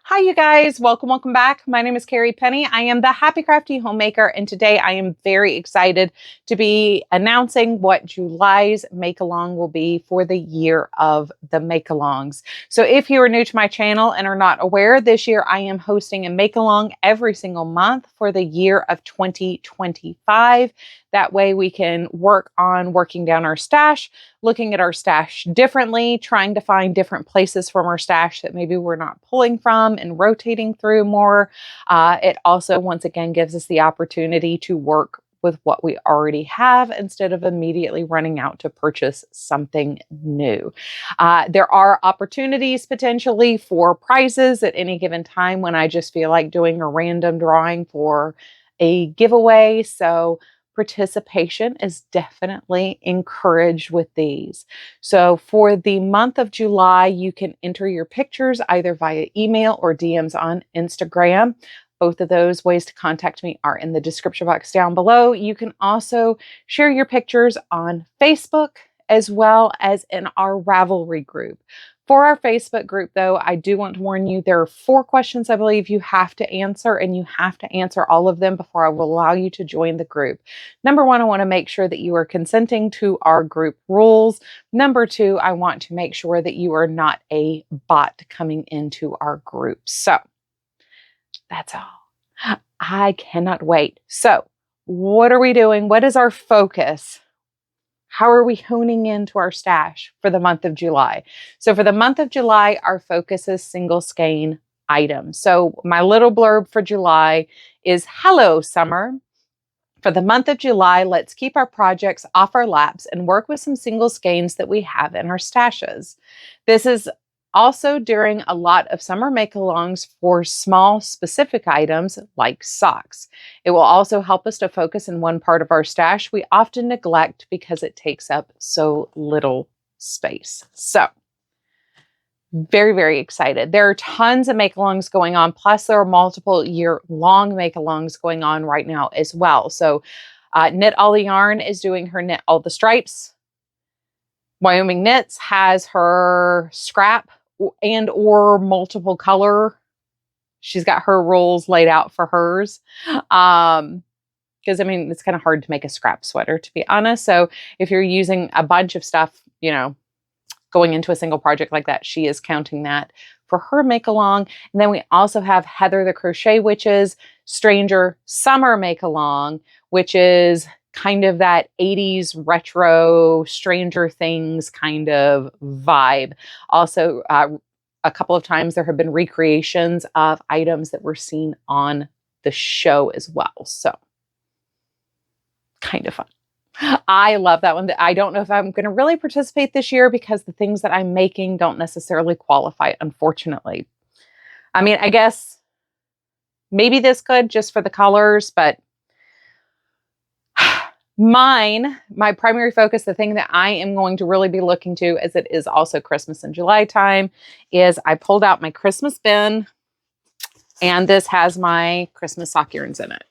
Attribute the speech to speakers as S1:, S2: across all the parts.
S1: Hi, you guys. Welcome back. My name is Carrie Penny. I am the Happy Crafty Homemaker, and today I am very excited to be announcing what July's make-along will be for the year of the make-alongs. So if you are new to my channel and are not aware, this year I am hosting a make-along every single month for the year of 2025. That way we can work on working down our stash, looking at our stash differently, trying to find different places from our stash that maybe we're not pulling from and rotating through more. It also, once again, gives us the opportunity to work with what we already have instead of immediately running out to purchase something new. There are opportunities potentially for prizes at any given time when I just feel like doing a random drawing for a giveaway. So participation is definitely encouraged with these. So for the month of July, you can enter your pictures either via email or DMs on Instagram. Both of those ways to contact me are in the description box down below. You can also share your pictures on Facebook as well as in our Ravelry group. For our Facebook group, though, I do want to warn you, there are 4 questions I believe you have to answer, and you have to answer all of them before I will allow you to join the group. Number 1, I want to make sure that you are consenting to our group rules. Number 2, I want to make sure that you are not a bot coming into our group. So that's all. I cannot wait. So what are we doing? What is our focus? How are we honing into our stash for the month of July? So for the month of July, our focus is single skein items. So my little blurb for July is hello, summer. For the month of July, let's keep our projects off our laps and work with some single skeins that we have in our stashes. This is also during a lot of summer make-alongs for small specific items like socks. It will also help us to focus in one part of our stash we often neglect because it takes up so little space. So very, very excited. There are tons of make-alongs going on, plus there are multiple year-long make-alongs going on right now as well. So Knit All the Yarn is doing her Knit All the Stripes. Wyoming Knits has her scrap and or multiple color. She's got her rules laid out for hers. Because I mean, it's kind of hard to make a scrap sweater, to be honest. So if you're using a bunch of stuff, you know, going into a single project like that, she is counting that for her make along. And then we also have Heather the Crochet Witch's Stranger Summer Make Along, which is kind of that 80s retro Stranger Things kind of vibe. Also, a couple of times there have been recreations of items that were seen on the show as well. So kind of fun. I love that one. I don't know if I'm going to really participate this year because the things that I'm making don't necessarily qualify, unfortunately. I mean, I guess maybe this could just for the colors, but my primary focus, the thing that I am going to really be looking to, as it is also Christmas and July time, is I pulled out my Christmas bin, and this has my Christmas sock yarns in it.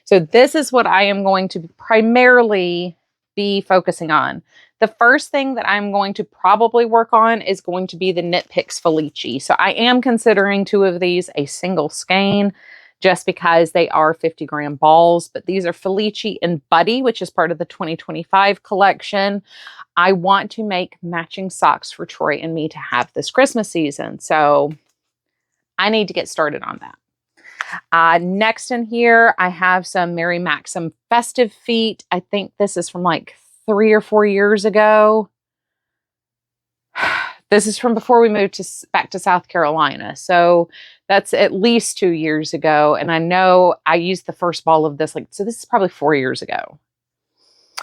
S1: So this is what I am going to primarily be focusing on. The first thing that I'm going to probably work on is going to be the Knit Picks Felici. So I am considering 2 of these a single skein, just because they are 50-gram balls, but these are Felici and Buddy, which is part of the 2025 collection. I want to make matching socks for Troy and me to have this Christmas season, so I need to get started on that. Next in here, I have some Mary Maxim Festive Feet. I think this is from like 3 or 4 years ago. This is from before we moved back to South Carolina. So that's at least 2 years ago. And I know I used the first ball of this, so this is probably 4 years ago.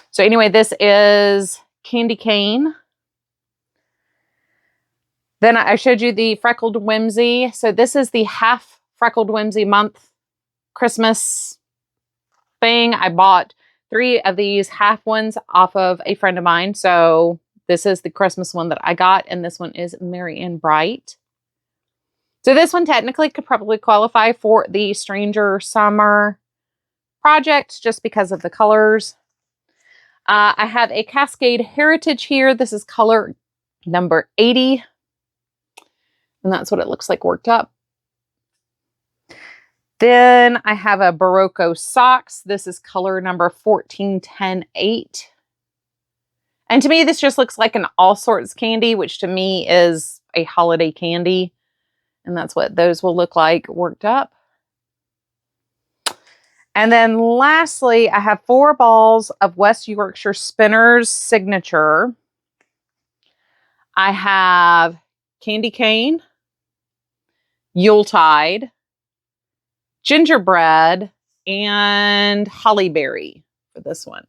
S1: So anyway, this is Candy Cane. Then I showed you the Freckled Whimsy. So this is the half Freckled Whimsy month Christmas thing. I bought 3 of these half ones off of a friend of mine. So this is the Christmas one that I got, and this one is Merry and Bright. So this one technically could probably qualify for the Stranger Summer project just because of the colors. I have a Cascade Heritage here. This is color number 80. And that's what it looks like worked up. Then I have a Barocco socks. This is color number 14108. And to me, this just looks like an all sorts candy, which to me is a holiday candy. And that's what those will look like worked up. And then lastly, I have 4 balls of West Yorkshire Spinners Signature. I have candy cane, Yuletide, gingerbread, and hollyberry for this one.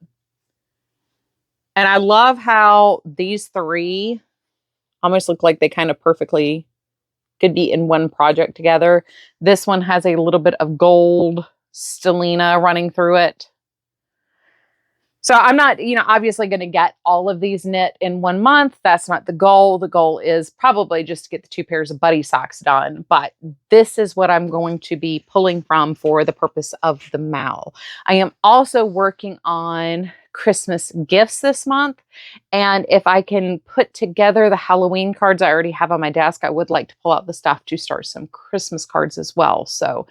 S1: And I love how these 3 almost look like they kind of perfectly could be in one project together. This one has a little bit of gold stellina running through it. So I'm not, obviously going to get all of these knit in 1 month. That's not the goal. The goal is probably just to get the 2 pairs of buddy socks done. But this is what I'm going to be pulling from for the purpose of the MAL. I am also working on Christmas gifts this month. And if I can put together the Halloween cards I already have on my desk, I would like to pull out the stuff to start some Christmas cards as well. So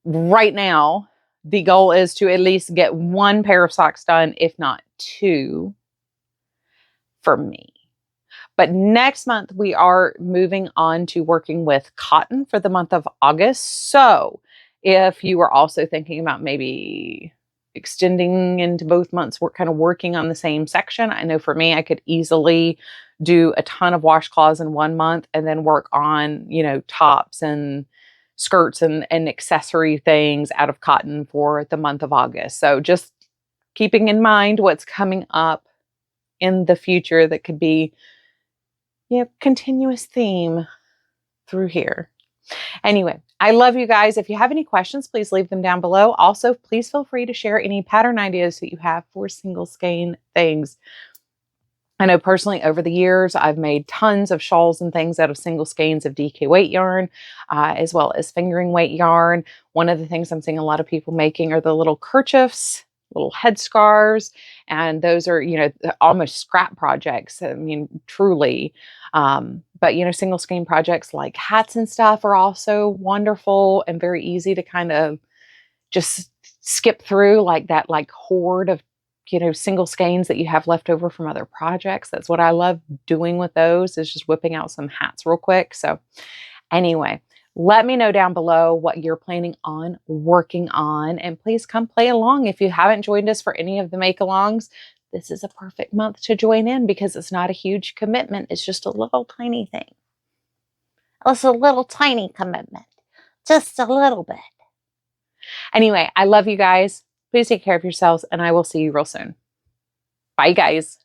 S1: right now, the goal is to at least get 1 pair of socks done, if not 2, for me. But next month, we are moving on to working with cotton for the month of August. So if you are also thinking about maybe extending into both months, we're kind of working on the same section. I know for me, I could easily do a ton of washcloths in 1 month and then work on, tops and skirts and accessory things out of cotton for the month of August. So just keeping in mind what's coming up in the future that could be continuous theme through here. Anyway, I love you guys. If you have any questions, please leave them down below. Also, please feel free to share any pattern ideas that you have for single skein things. I know personally over the years, I've made tons of shawls and things out of single skeins of DK weight yarn, as well as fingering weight yarn. One of the things I'm seeing a lot of people making are the little kerchiefs, little headscarves, and those are, almost scrap projects. I mean, truly. But, single skein projects like hats and stuff are also wonderful and very easy to kind of just skip through, like that, horde of single skeins that you have left over from other projects. That's what I love doing with those, is just whipping out some hats real quick. So anyway, let me know down below what you're planning on working on, and please come play along. If you haven't joined us for any of the make-alongs, this is a perfect month to join in because it's not a huge commitment. It's just a little tiny thing. It's a little tiny commitment, just a little bit. Anyway, I love you guys. Please take care of yourselves, and I will see you real soon. Bye, guys.